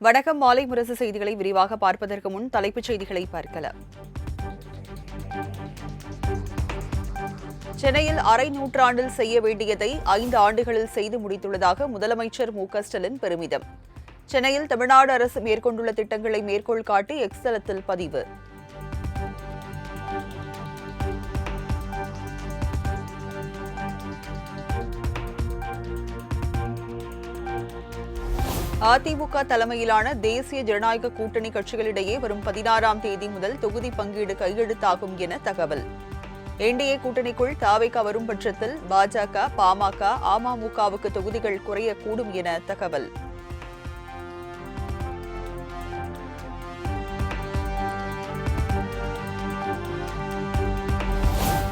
வணக்கம். மாலை முரசு செய்திகளை விரிவாக பார்ப்பதற்கு முன் தலைப்புச் செய்திகளை பார்க்கலாம். சென்னையில் அரை நூற்றாண்டில் செய்ய வேண்டியதை 5 ஆண்டுகளில் செய்து முடித்துள்ளதாக முதலமைச்சர் மு.க.ஸ்டாலின் பெருமிதம். சென்னையில் தமிழ்நாடு அரசு மேற்கொண்டுள்ள திட்டங்களை மேற்கோள் காட்டி எக்ஸ் தளத்தில் பதிவு. அதிமுக தலைமையிலான தேசிய ஜனநாயக கூட்டணி கட்சிகளிடையே வரும் 16ஆம் தேதி முதல் தொகுதி பங்கீடு கையெழுத்தாகும் என தகவல். என்டிஏ கூட்டணிக்குள் தாவேகா வரும் பட்சத்தில் பாஜக, பாமக, அமமுகவுக்கு தொகுதிகள் குறையக்கூடும் என தகவல்.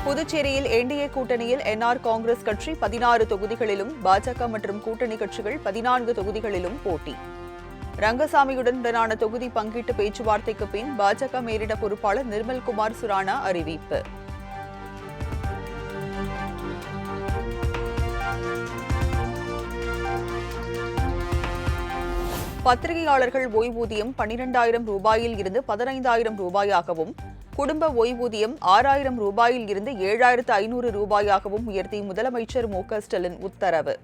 புதுச்சேரியில் என்டிஏ கூட்டணியில் என்ஆர் காங்கிரஸ் கட்சி 16 தொகுதிகளிலும், பாஜக மற்றும் கூட்டணி கட்சிகள் 14 தொகுதிகளிலும் போட்டி. ரங்கசாமியுடனான தொகுதி பங்கீட்டு பேச்சுவார்த்தைக்கு பின் பாஜக மேலிட பொறுப்பாளர் நிர்மல்குமார் சுரானா அறிவிப்பு. பத்திரிகையாளர்கள் ஓய்வூதியம் 12,000 ரூபாயில் இருந்து 15,000 ரூபாயாகவும், குடும்ப ஓய்வூதியம் 6,000 ரூபாயில் இருந்து 7,500 ரூபாயாகவும் உயர்த்தி முதலமைச்சர் மு.க.ஸ்டாலின் உத்தரவு.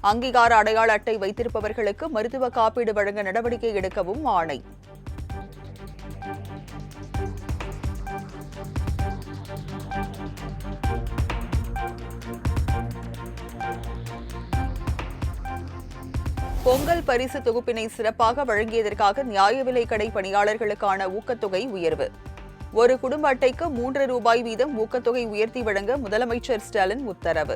அங்கீகார அடையாள அட்டை வைத்திருப்பவர்களுக்கு மருத்துவ காப்பீடு வழங்க நடவடிக்கை எடுக்கவும் ஆணை. பொங்கல் பரிசு தொகுப்பினை சிறப்பாக வழங்கியதற்காக நியாய விலைக் கடை பணியாளர்களுக்கான ஊக்கத்தொகை உயர்வு. ஒரு குடும்ப அட்டைக்கு 3 ரூபாய் வீதம் ஊக்கத்தொகை உயர்த்தி வழங்க முதலமைச்சர் ஸ்டாலின் உத்தரவு.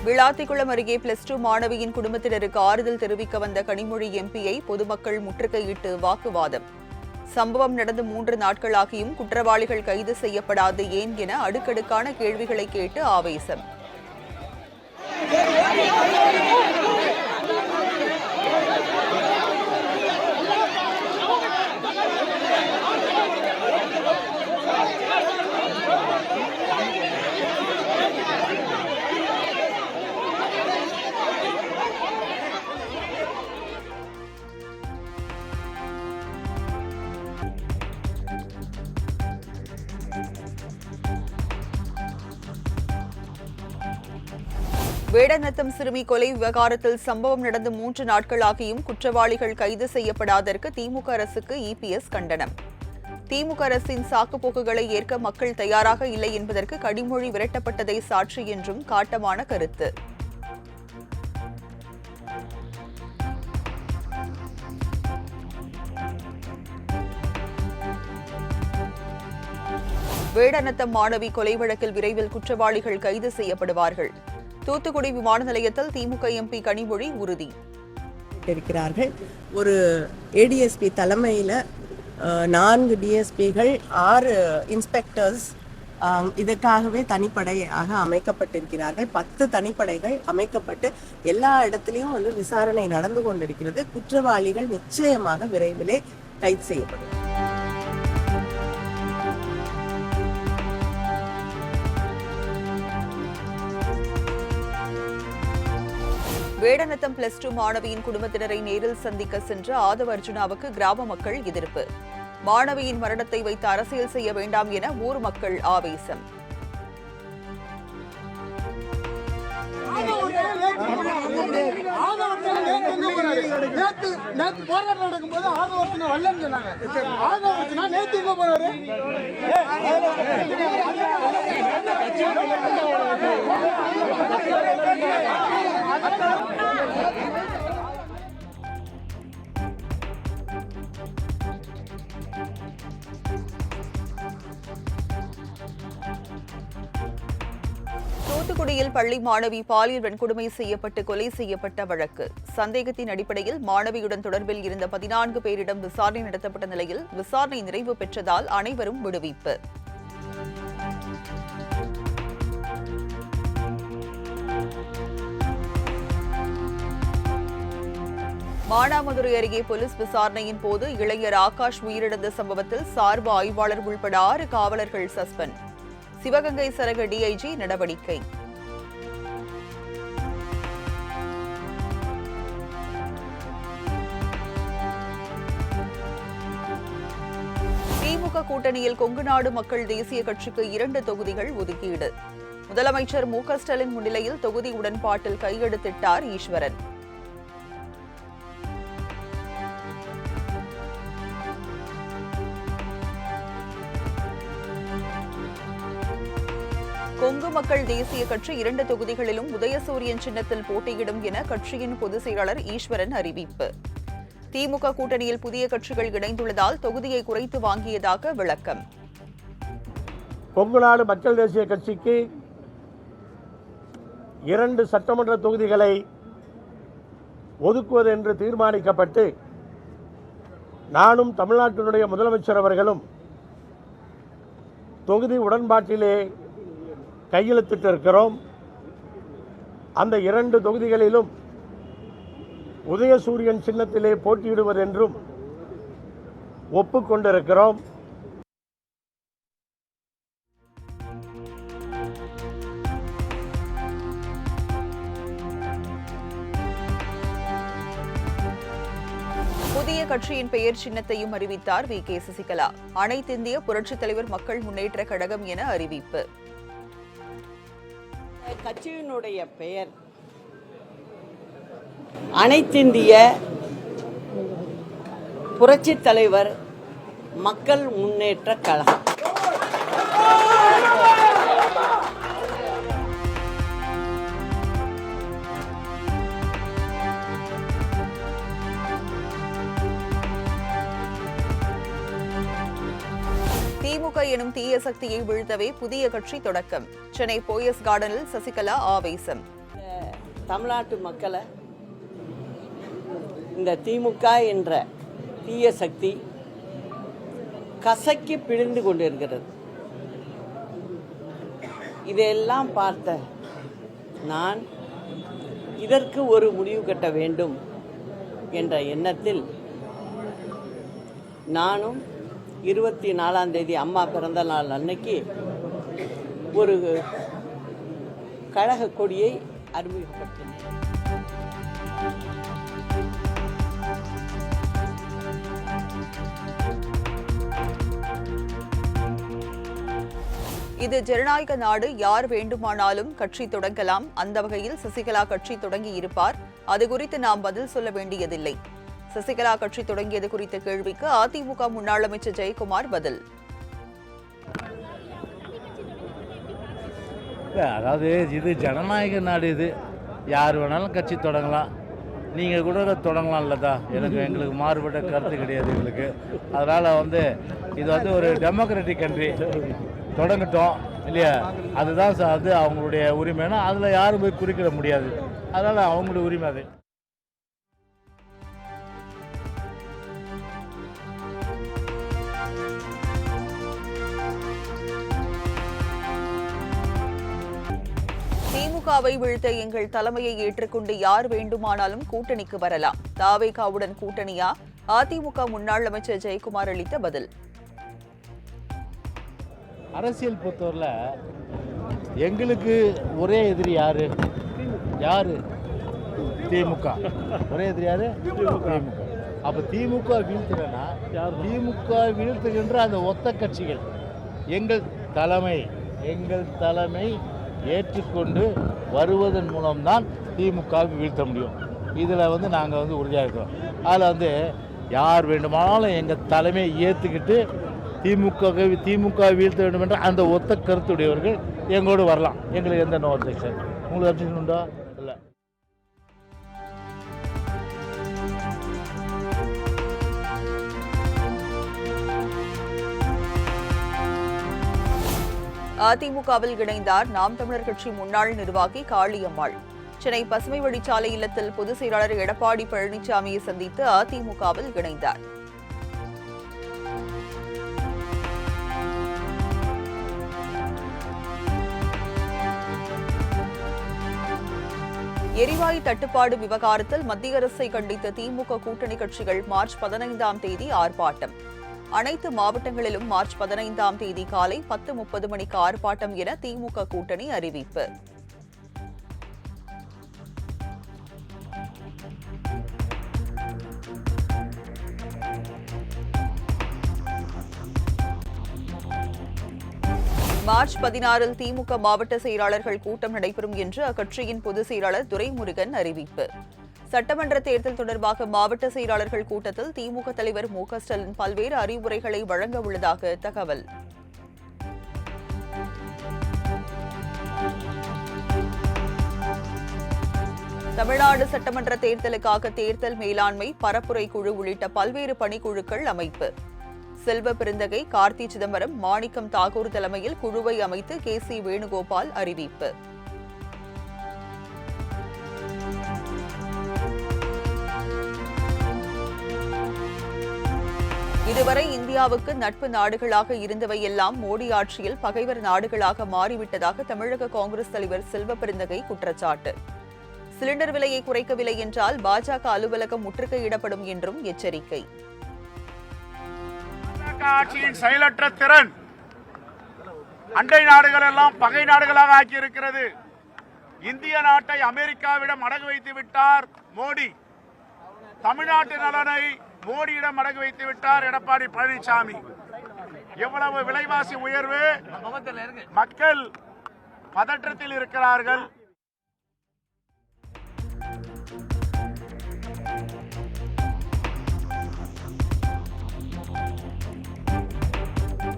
விளாத்திக்குளம் அருகே +2 மாணவியின் குடும்பத்தினருக்கு ஆறுதல் தெரிவிக்க வந்த கனிமொழி எம்பியை பொதுமக்கள் முற்றுகையிட்டு வாக்குவாதம். சம்பவம் நடந்து 3 நாட்களாகியும் குற்றவாளிகள் கைது செய்யப்படாது ஏன் என அடுக்கடுக்கான கேள்விகளை கேட்டு ஆவேசம். வேடநத்தம் சிறுமி கொலை விவகாரத்தில் சம்பவம் நடந்து 3 நாட்களாகியும் குற்றவாளிகள் கைது செய்யப்படாததற்கு திமுக அரசுக்கு இபிஎஸ் கண்டனம். திமுக அரசின் சாக்குப்போக்குகளை ஏற்க மக்கள் தயாராக இல்லை என்பதற்கு கனிமொழி விரட்டப்பட்டதை சாட்சி என்றும் காட்டமான கருத்து. வேடநத்தம் மாணவி கொலை வழக்கில் விரைவில் குற்றவாளிகள் கைது செய்யப்படுவார்கள். தூத்துக்குடி விமான நிலையத்தில் திமுக எம்பி கனிமொழி உறுதி. ஒரு ஏடிஎஸ்பி தலைமையில் 4 டிஎஸ்பிகள் 6 இன்ஸ்பெக்டர்ஸ் இதற்காகவே தனிப்படையாக அமைக்கப்பட்டிருக்கிறார்கள். 10 தனிப்படைகள் அமைக்கப்பட்டு எல்லா இடத்திலையும் விசாரணை நடந்து கொண்டிருக்கிறது. குற்றவாளிகள் நிச்சயமாக விரைவிலே கைது செய்யப்படும். வேடநத்தம் +2 மாணவியின் குடும்பத்தினரை நேரில் சந்திக்க சென்ற ஆதவ அர்ஜுனாவுக்கு கிராம மக்கள் எதிர்ப்பு. மாணவியின் மரணத்தை வைத்து அரசியல் செய்ய வேண்டாம் என ஊர் மக்கள் ஆவேசம். போராட்டம் நடக்கும்போது ஆதவர்த்தனை வரலன்னு சொன்னாங்க. ஆதவர்த்தனா நேத்து எங்க போனாரு? தூத்துக்குடியில் பள்ளி மாணவி பாலியல் வன்கொடுமை செய்யப்பட்டு கொலை செய்யப்பட்ட வழக்கு. சந்தேகத்தின் அடிப்படையில் மாணவியுடன் தொடர்பில் இருந்த 14 பேரிடம் விசாரணை நடத்தப்பட்ட நிலையில் விசாரணை நிறைவு பெற்றதால் அனைவரும் விடுவிப்பு. மானாமதுரை அருகே போலீஸ் விசாரணையின் போது இளைஞர் ஆகாஷ் உயிரிழந்த சம்பவத்தில் சார்பு ஆய்வாளர் உள்பட 6 காவலர்கள் சஸ்பெண்ட். சிவகங்கை சரக டிஐஜி நடவடிக்கை. திமுக கூட்டணியில் கொங்குநாடு மக்கள் தேசிய கட்சிக்கு 2 தொகுதிகள் ஒதுக்கீடு. முதலமைச்சர் மு.க. ஸ்டாலின் முன்னிலையில் தொகுதி உடன்பாட்டில் கையெழுத்திட்டார் ஈஸ்வரன். கொங்கு மக்கள் தேசிய கட்சி 2 தொகுதிகளிலும் உதயசூரியன் சின்னத்தில் போட்டியிடும் என கட்சியின் பொதுச் செயலாளர் ஈஸ்வரன் அறிவிப்பு. திமுக கூட்டணியில் புதிய கட்சிகள் இணைந்துள்ளதால் தொகுதியை குறைத்து வாங்கியதாக விளக்கம். கொங்குநாடு மக்கள் தேசிய கட்சிக்கு 2 சட்டமன்ற தொகுதிகளை ஒதுக்குவது என்று தீர்மானிக்கப்பட்டு நானும் தமிழ்நாட்டினுடைய முதலமைச்சர் அவர்களும் தொகுதி உடன்பாட்டிலே கையெழுத்திட்டிருக்கிறோம். அந்த 2 தொகுதிகளிலும் உதயசூரியன் சின்னத்திலே போட்டியிடுவதென்றும் ஒப்புக்கொண்டிருக்கிறோம். புதிய கட்சியின் பெயர் சின்னத்தையும் அறிவித்தார் வி.கே. சசிகலா. அனைத்திந்திய புரட்சித் தலைவர் மக்கள் முன்னேற்ற கழகம் என அறிவிப்பு. கட்சியினுடைய பெயர் அனைத்திந்திய புரட்சித் தலைவர் மக்கள் முன்னேற்ற கழகம். திமுக எனும் தீய சக்தியை வீழ்த்தவே புதிய கட்சி தொடக்கம். சென்னை போயஸ் கார்டனில் சசிகலா ஆவேசம். தமிழ்நாட்டு மக்களை இந்த திமுக என்ற தீய சக்தி கசக்கி பிழிந்து கொண்டிருக்கிறது. இதையெல்லாம் பார்த்த நான் இதற்கு ஒரு முடிவு கட்ட வேண்டும் என்ற எண்ணத்தில் நானும் 24ஆம் தேதி அம்மா பிறந்த நாள் அன்னைக்கு ஒரு கழக கொடியை அறிமுகப்படுத்தினேன். இது ஜனநாயக நாடு. யார் வேண்டுமானாலும் கட்சி தொடங்கலாம். அந்த வகையில் சசிகலா கட்சி தொடங்கி இருப்பார். அது குறித்து நாம் பதில் சொல்ல வேண்டியதில்லை. சசிகலா கட்சி தொடங்கியது குறித்த கேள்விக்கு அதிமுக முன்னாள் அமைச்சர் ஜெயக்குமார் பதில். அதாவது இது ஜனநாயக நாடு. இது யார் வேணாலும் கட்சி தொடங்கலாம். நீங்கள் கூட தொடங்கலாம் இல்லதா? எங்களுக்கு மாறுபட்ட கருத்து கிடையாது எங்களுக்கு. அதனால் இது ஒரு டெமோக்ராட்டிக் கண்ட்ரி. தொடங்கட்டும் இல்லையா? அதுதான் அது அவங்களுடைய உரிமைனா அதில் யாரும் போய் குறிக்கிட முடியாது. அதனால் அவங்களுடைய உரிமை அது. திமுகவை வீழ்த்த எங்கள் தலைமையை ஏற்றுக்கொண்டு யார் வேண்டுமானாலும் கூட்டணிக்கு வரலாம். தாவேகாவுடன் கூட்டணியா? அதிமுக முன்னாள் அமைச்சர் ஜெயக்குமார் அளித்த பதில். அரசியல் பொறுத்தவரையில் எங்களுக்கு ஒரே எதிரி யாரு? திமுக. ஒரே எதிரி யாரு? திமுக. அப்போ திமுக வீழ்த்துறனா திமுக வீழ்த்துகின்ற அந்த ஒத்த கட்சிகள் எங்கள் தலைமை ஏற்றுக்கொண்டு வருவதன் மூலம்தான் திமுகவுக்கு வீழ்த்த முடியும். இதில் நாங்கள் உறுதியாக இருக்கோம். அதில் யார் வேண்டுமானாலும் எங்கள் தலைமையை ஏற்றுக்கிட்டு திமுக வீழ்த்த வேண்டும் என்ற அந்த ஒத்த கருத்துடையவர்கள் எங்களோடு வரலாம். எங்களுக்கு எந்த நோ அப்ஜெக்ஷன். உங்களுக்கு அப்ஜெக்ஷன் உண்டா? இல்லை. அதிமுகவில் இணைந்தார் நாம் தமிழர் கட்சி முன்னாள் நிர்வாகி காளியம்மாள். சென்னை பசுமை வழிச்சாலை இல்லத்தில் பொதுச் செயலாளர் எடப்பாடி பழனிசாமியை சந்தித்து அதிமுகவில் இணைந்தார். எரிவாயு தட்டுப்பாடு விவகாரத்தில் மத்திய அரசை கண்டித்த திமுக கூட்டணி கட்சிகள் மார்ச் 15ஆம் தேதி ஆர்ப்பாட்டம். அனைத்து மாவட்டங்களிலும் மார்ச் 15ஆம் தேதி காலை 10:30 மணிக்கு ஆர்ப்பாட்டம் என திமுக கூட்டணி அறிவிப்பு. மார்ச் 16இல் திமுக மாவட்ட செயலாளர்கள் கூட்டம் நடைபெறும் என்று அக்கட்சியின் பொதுச் செயலாளர் துரைமுருகன் அறிவிப்பு. சட்டமன்ற தேர்தல் தொடர்பாக மாவட்ட செயலாளர்கள் கூட்டத்தில் திமுக தலைவர் மு.க.ஸ்டாலின் பல்வேறு அறிவுரைகளை வழங்க உள்ளதாக தகவல். தமிழ்நாடு சட்டமன்ற தேர்தலுக்காக தேர்தல் மேலாண்மை பரப்புரை குழு உள்ளிட்ட பல்வேறு பணிக்குழுக்கள் அமைப்பு. செல்வ பெருந்தகை, கார்த்தி சிதம்பரம், மாணிக்கம் தாகூர் தலைமையில் குழுவை அமைத்து கே.சி. வேணுகோபால் அறிவிப்பு. இதுவரை இந்தியாவுக்கு நட்பு நாடுகளாக இருந்தவை எல்லாம் மோடி ஆட்சியில் பகைவர் நாடுகளாக மாறிவிட்டதாக தமிழக காங்கிரஸ் தலைவர் செல்வ பெருந்தகை குற்றச்சாட்டு. சிலிண்டர் விலையை குறைக்கவில்லை என்றால் பாஜக அலுவலகம் முற்றுகையிடப்படும் என்றும் எச்சரிக்கை. ஆட்சியின் செயலற்ற திறன் அண்டை நாடுகள் எல்லாம் பகை நாடுகளாக ஆக்கியிருக்கிறது. இந்திய நாட்டை அமெரிக்காவிடம் அடகு வைத்து விட்டார் மோடி. தமிழ்நாட்டு நலனை மோடியிடம் அடகு வைத்து விட்டார் எடப்பாடி பழனிசாமி. எவ்வளவு விலைவாசி உயர்வு, மக்கள் பதற்றத்தில் இருக்கிறார்கள்.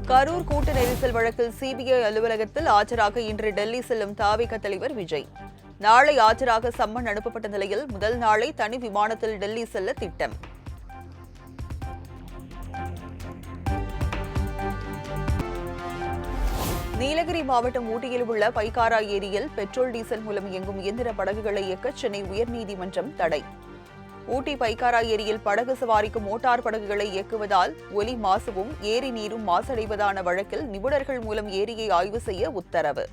கரூர் கூட்ட நெரிசல் வழக்கில் சிபிஐ அலுவலகத்தில் ஆஜராக இன்று டெல்லி செல்லும் தவிக தலைவர் விஜய். நாளை ஆஜராக சம்மன் அனுப்பப்பட்ட நிலையில் முதல் நாளை தனி விமானத்தில் டெல்லி செல்ல திட்டம். நீலகிரி மாவட்டம் ஊட்டியில் உள்ள பைக்காரா ஏரியில் பெட்ரோல் டீசல் மூலம் இயங்கும் இயந்திர படகுகளை இயக்க சென்னை உயர்நீதிமன்றம் தடை. ஊட்டி பைக்காரா ஏரியில் படகு சவாரிக்கு மோட்டார் படகுகளை இயக்குவதால் ஒலி மாசுவும் ஏரி நீரும் மாசடைவதான வழக்கில் நிபுணர்கள் மூலம் ஏரியை ஆய்வு செய்ய உத்தரவு.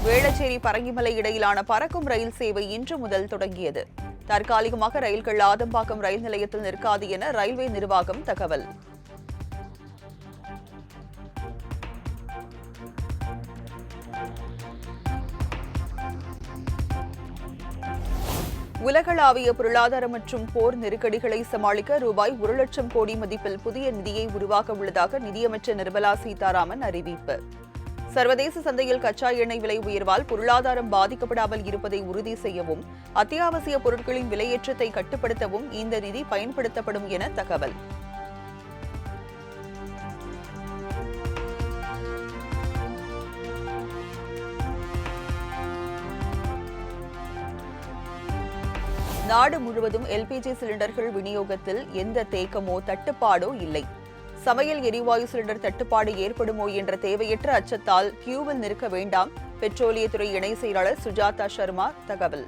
வேளச்சேரி பரங்கிமலை இடையிலான பறக்கும் ரயில் சேவை இன்று முதல் தொடங்கியது. தற்காலிகமாக ரயில்கள் ஆதம்பாக்கம் ரயில் நிலையத்தில் நிற்காது என ரயில்வே நிர்வாகம் தகவல். உலகளாவிய பொருளாதார மற்றும் போர் நெருக்கடிகளை சமாளிக்க ரூபாய் 1,00,000 கோடி மதிப்பில் புதிய நிதியை உருவாக்க உள்ளதாக நிதியமைச்சர் நிர்மலா சீதாராமன் அறிவிப்பு. சர்வதேச சந்தையில் கச்சா எண்ணெய் விலை உயர்வால் பொருளாதாரம் பாதிக்கப்படாமல் இருப்பதை உறுதி செய்யவும் அத்தியாவசிய பொருட்களின் விலையேற்றத்தை கட்டுப்படுத்தவும் இந்த நிதி பயன்படுத்தப்படும் என தகவல். நாடு முழுவதும் எல்பிஜி சிலிண்டர்கள் விநியோகத்தில் எந்த தேக்கமோ தட்டுப்பாடோ இல்லை. சமையல் எரிவாயு சிலிண்டர் தட்டுப்பாடு ஏற்படுமோ என்ற தேவையற்ற அச்சத்தால் கியூவில் நிற்க வேண்டாம். பெட்ரோலியத்துறை இணை செயலாளர் சுஜாதா சர்மா தகவல்.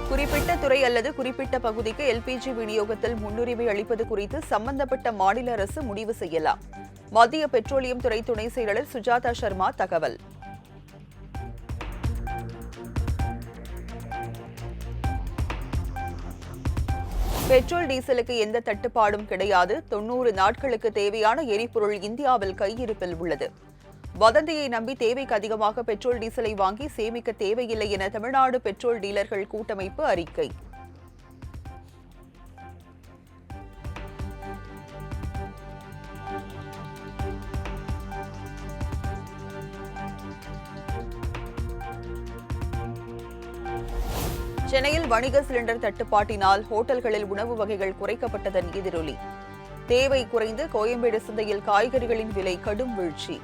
குறிப்பிட்ட துறை அல்லது குறிப்பிட்ட பகுதிக்கு எல்பிஜி விநியோகத்தில் முன்னுரிமை அளிப்பது குறித்து சம்பந்தப்பட்ட மாநில அரசு முடிவு செய்யலாம். மத்திய பெட்ரோலியம் துறை துணை செயலாளர் சுஜாதா சர்மா தகவல். பெட்ரோல் டீசலுக்கு எந்த தட்டுப்பாடும் கிடையாது. 90 நாட்களுக்கு தேவையான எரிபொருள் இந்தியாவில் கையிருப்பில் உள்ளது. வதந்தியை நம்பி தேவைக்கு அதிகமாக பெட்ரோல் டீசலை வாங்கி சேமிக்க தேவையில்லை என தமிழ்நாடு பெட்ரோல் டீலர்கள் கூட்டமைப்பு அறிக்கை. சென்னையில் வணிக சிலிண்டர் தட்டுப்பாட்டினால் ஹோட்டல்களில் உணவு வகைகள் குறைக்கப்பட்டதன் எதிரொலி. தேவை குறைந்து கோயம்பேடு சந்தையில் காய்கறிகளின் விலை கடும் வீழ்ச்சி.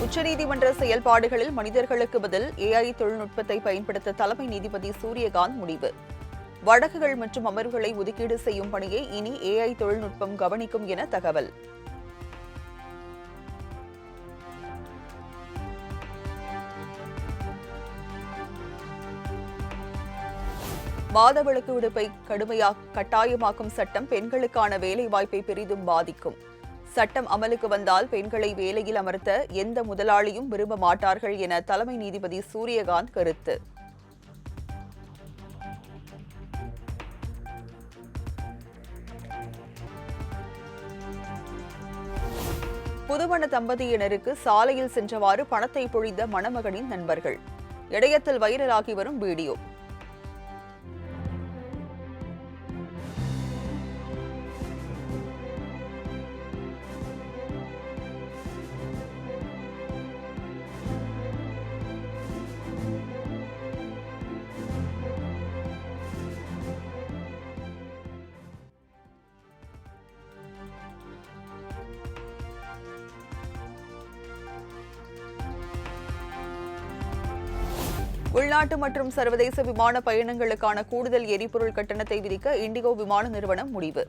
உச்சநீதிமன்ற செயல்பாடுகளில் மனிதர்களுக்கு பதில் AI தொழில்நுட்பத்தை பயன்படுத்த தலைமை நீதிபதி சூரியகாந்த் முடிவு. வழக்குகள் மற்றும் அமர்வுகளை ஒதுக்கீடு செய்யும் பணியை இனி AI தொழில்நுட்பம் கவனிக்கும் என தகவல். மாதவிலக்கு விடுப்பை கட்டாயமாக்கும் சட்டம் பெண்களுக்கான வேலைவாய்ப்பை பெரிதும் பாதிக்கும். சட்டம் அமலுக்கு வந்தால் பெண்களை வேலையில் அமர்த்த எந்த முதலாளியும் விரும்ப மாட்டார்கள் என தலைமை நீதிபதி சூரியகாந்த் கருத்து. புதுமண தம்பதியினருக்கு சாலையில் சென்றவாறு பணத்தை பொழிந்த மணமகனின் நண்பர்கள். இணையத்தில் வைரலாகி வரும் வீடியோ. உள்நாட்டு மற்றும் சர்வதேச விமான பயணங்களுக்கான கூடுதல் எரிபொருள் கட்டணத்தை விதிக்க இண்டிகோ விமான நிறுவனம் முடிவு.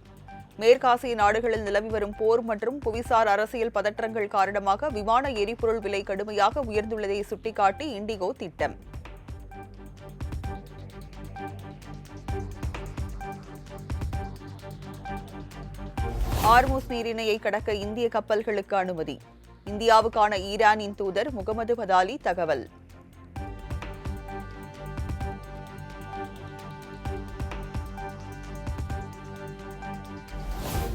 மேற்காசிய நாடுகளில் நிலவி வரும் போர் மற்றும் புவிசார் அரசியல் பதற்றங்கள் காரணமாக விமான எரிபொருள் விலை கடுமையாக உயர்ந்துள்ளதை சுட்டிக்காட்டி இண்டிகோ திட்டம். ஹார்முஸ் நீரிணையை கடக்க இந்திய கப்பல்களுக்கு அனுமதி. இந்தியாவுக்கான ஈரானின் தூதர் முகமது பதாலி தகவல்.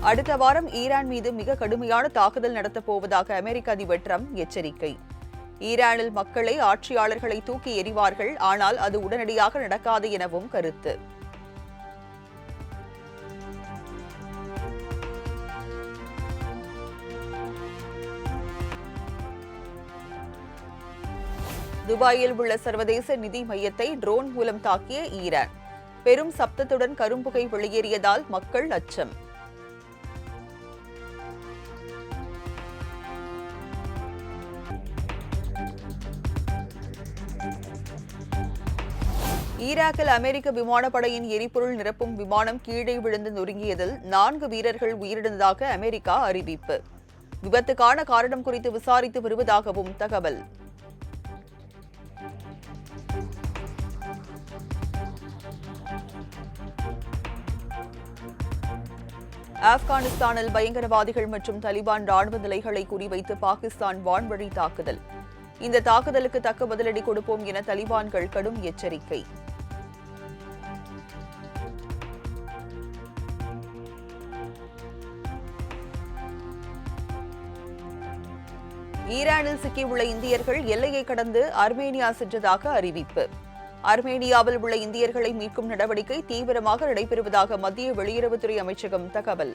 அடுத்த வாரம் ஈரான் மீது மிக கடுமையான தாக்குதல் நடத்தப் போவதாக அமெரிக்க அதிபர் ட்ரம்ப் எச்சரிக்கை. ஈரானில் மக்களை ஆட்சியாளர்களை தூக்கி எறிவார்கள், ஆனால் அது உடனடியாக நடக்காது எனவும் கருத்து. துபாயில் உள்ள சர்வதேச நிதி மையத்தை ட்ரோன் மூலம் தாக்கிய ஈரான். பெரும் சப்தத்துடன் கரும்புகை வெளியேறியதால் மக்கள் அச்சம். ஈராக்கில் அமெரிக்க விமானப்படையின் எரிபொருள் நிரப்பும் விமானம் கீழே விழுந்து நொறுங்கியதில் 4 வீரர்கள் உயிரிழந்ததாக அமெரிக்கா அறிவிப்பு. விபத்துக்கான காரணம் குறித்து விசாரித்து வருவதாகவும் தகவல். ஆப்கானிஸ்தானில் பயங்கரவாதிகள் மற்றும் தலிபான் ராணுவ நிலைகளை குறிவைத்து பாகிஸ்தான் வான்வழி தாக்குதல். இந்த தாக்குதலுக்கு தக்க பதிலடி கொடுப்போம் என தலிபான்கள் கடும் எச்சரிக்கை. ஈரானில் சிக்கியுள்ள இந்தியர்கள் எல்லையை கடந்து அர்மேனியா சென்றதாக அறிவிப்பு. அர்மேனியாவில் உள்ள இந்தியர்களை மீட்கும் நடவடிக்கை தீவிரமாக நடைபெறுவதாக மத்திய வெளியுறவுத்துறை அமைச்சகம் தகவல்.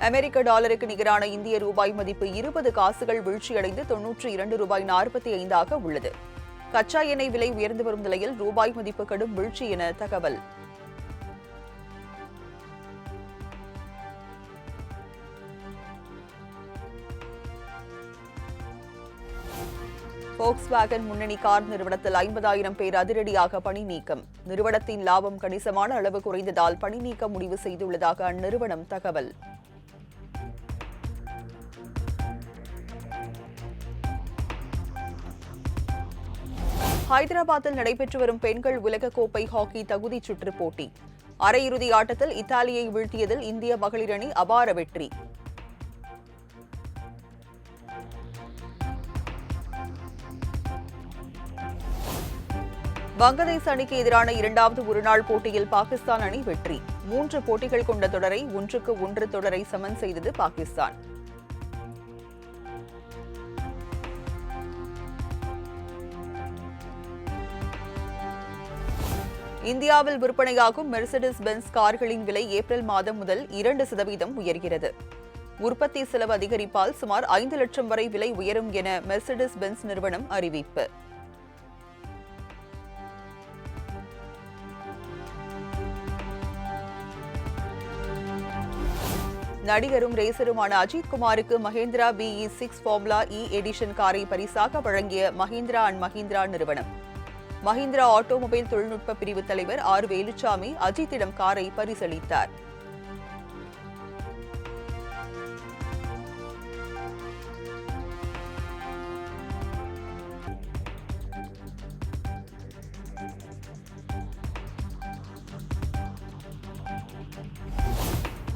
அமெரிக்க டாலருக்கு நிகரான இந்திய ரூபாய் மதிப்பு 20 காசுகள் வீழ்ச்சியடைந்து $92.45 உள்ளது. கச்சா எண்ணெய் விலை உயர்ந்து வரும் நிலையில் ரூபாய் மதிப்பு கடும் வீழ்ச்சி என தகவல். Volkswagen முன்னணி கார் நிறுவனத்தில் 50,000 பேர் அதிரடியாக பணி நீக்கம். நிறுவனத்தின் லாபம் கணிசமான அளவு குறைந்ததால் பணி நீக்க முடிவு செய்துள்ளதாக அந்நிறுவனம் தகவல். ஹைதராபாத்தில் நடைபெற்று வரும் பெண்கள் உலகக்கோப்பை ஹாக்கி தகுதிச் சுற்று போட்டி. அரையிறுதி ஆட்டத்தில் இத்தாலியை வீழ்த்தியதில் இந்திய மகளிர் அணி அபார வெற்றி. வங்கதேச அணிக்கு எதிரான 2வது ஒருநாள் போட்டியில் பாகிஸ்தான் அணி வெற்றி. 3 போட்டிகள் கொண்ட தொடரை 1-1 தொடரை சமன் செய்தது பாகிஸ்தான். இந்தியாவில் விற்பனையாகும் மெர்சிடிஸ் பென்ஸ் கார்களின் விலை ஏப்ரல் மாதம் முதல் 2% உயர்கிறது. உற்பத்தி செலவு அதிகரிப்பால் சுமார் 5 லட்சம் வரை விலை உயரும் என மெர்சிடிஸ் பென்ஸ் நிறுவனம் அறிவிப்பு. நடிகரும் ரேசருமான அஜித் குமாருக்கு மஹேந்திரா BE6 ஃபார்முலா எடிஷன் காரை பரிசாக வழங்கிய மஹிந்திரா அண்ட் மஹிந்திரா நிறுவனம். மஹிந்திரா ஆட்டோமொபைல் தொழில்நுட்ப பிரிவு தலைவர் ஆர் வேலுச்சாமி அஜித்திடம் காரை பரிசளித்தார்.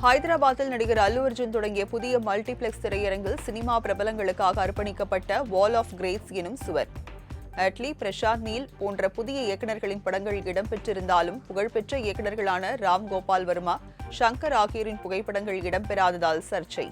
ஹைதராபாத்தில் நடிகர் அல்லு அர்ஜுன் தொடங்கிய புதிய மல்டிபிளெக்ஸ் திரையரங்கில் சினிமா பிரபலங்களுக்காக அர்ப்பணிக்கப்பட்ட வால் ஆஃப் கிரேட்ஸ் எனும் சுவர். அட்லி, பிரசாந்த் நீல் போன்ற புதிய இயக்குநர்களின் படங்கள் இடம்பெற்றிருந்தாலும் புகழ்பெற்ற இயக்குநர்களான ராம் கோபால் வர்மா, ஷங்கர் ஆகியோரின் புகைப்படங்கள் இடம்பெறாததால் சர்ச்சை.